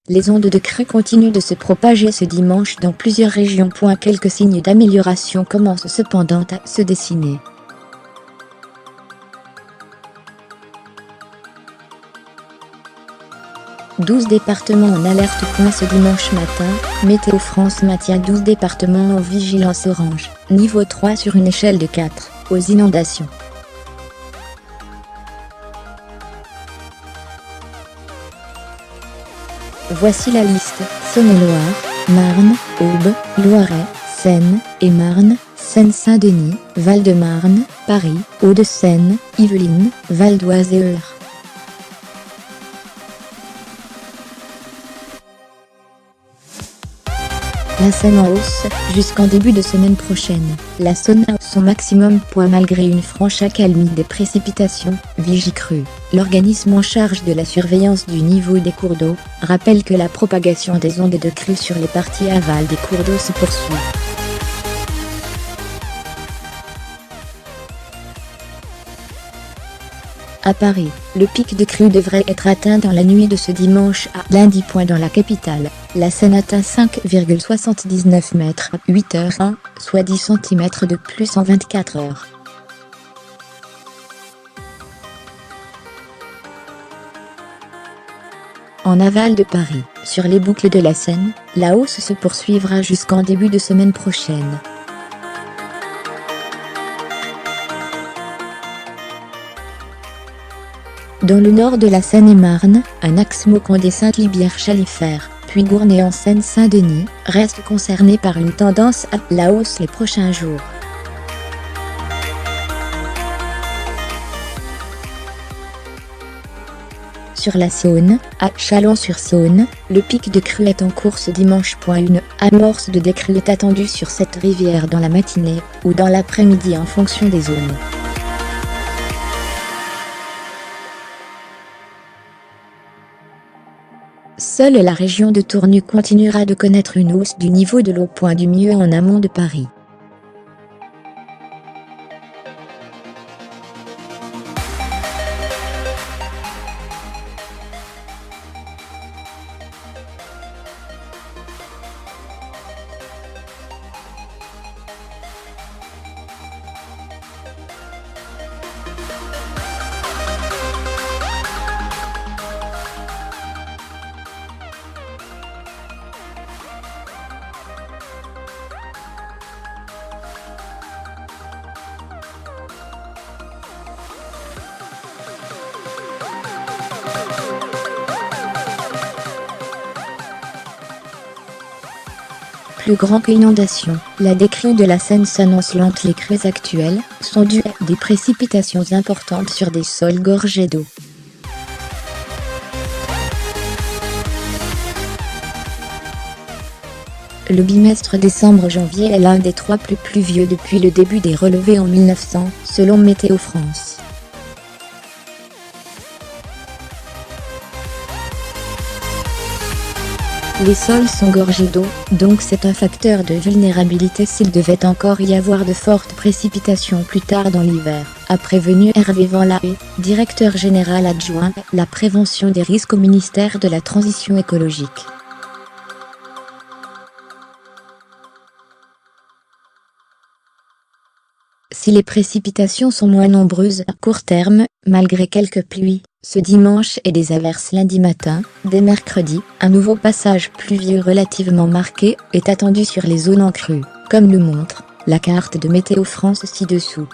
les ondes de crue continuent de se propager ce dimanche dans plusieurs régions. Quelques signes d'amélioration commencent cependant à se dessiner. « 12 départements en alerte. Ce dimanche matin, Météo France maintient 12 départements en vigilance orange, niveau 3 sur une échelle de 4, aux inondations. Voici la liste: Saône-et-Loire, Marne, Aube, Loiret, Seine et Marne, Seine-Saint-Denis, Val-de-Marne, Paris, Hauts-de-Seine, Yvelines, Val d'Oise et Eure. La Seine en hausse, jusqu'en début de semaine prochaine. La Saône a son maximum malgré une franche accalmie des précipitations, Vigicru, l'organisme en charge de la surveillance du niveau des cours d'eau, rappelle que la propagation des ondes de crue sur les parties aval des cours d'eau se poursuit. À Paris, le pic de crue devrait être atteint dans la nuit de ce dimanche à lundi. Dans la capitale, la Seine atteint 5,79 mètres à 8h01, soit 10 cm de plus en 24 heures. En aval de Paris, sur les boucles de la Seine, la hausse se poursuivra jusqu'en début de semaine prochaine. Dans le nord de la Seine-et-Marne, un axe Maucombe-Sainte-Libière-Chalifert, puis Gournay en Seine-Saint-Denis, reste concerné par une tendance à la hausse les prochains jours. Sur la Saône, à Chalon-sur-Saône, le pic de crue est en cours ce dimanche. Une amorce de décrue est attendue sur cette rivière dans la matinée ou dans l'après-midi en fonction des zones. Seule la région de Tournu continuera de connaître une hausse du niveau de l'eau. Du mieux en amont de Paris. Plus grand que inondation, la décrue de la Seine s'annonce lente. Les crues actuelles sont dues à des précipitations importantes sur des sols gorgés d'eau. Le bimestre décembre-janvier est l'un des 3 plus pluvieux depuis le début des relevés en 1900, selon Météo France. Les sols sont gorgés d'eau, donc c'est un facteur de vulnérabilité s'il devait encore y avoir de fortes précipitations plus tard dans l'hiver, a prévenu Hervé Van Lahaye, directeur général adjoint à la prévention des risques au ministère de la Transition écologique. Si les précipitations sont moins nombreuses à court terme, malgré quelques pluies, ce dimanche et des averses lundi matin, dès mercredi, un nouveau passage pluvieux relativement marqué est attendu sur les zones en crue, comme le montre la carte de Météo France ci-dessous.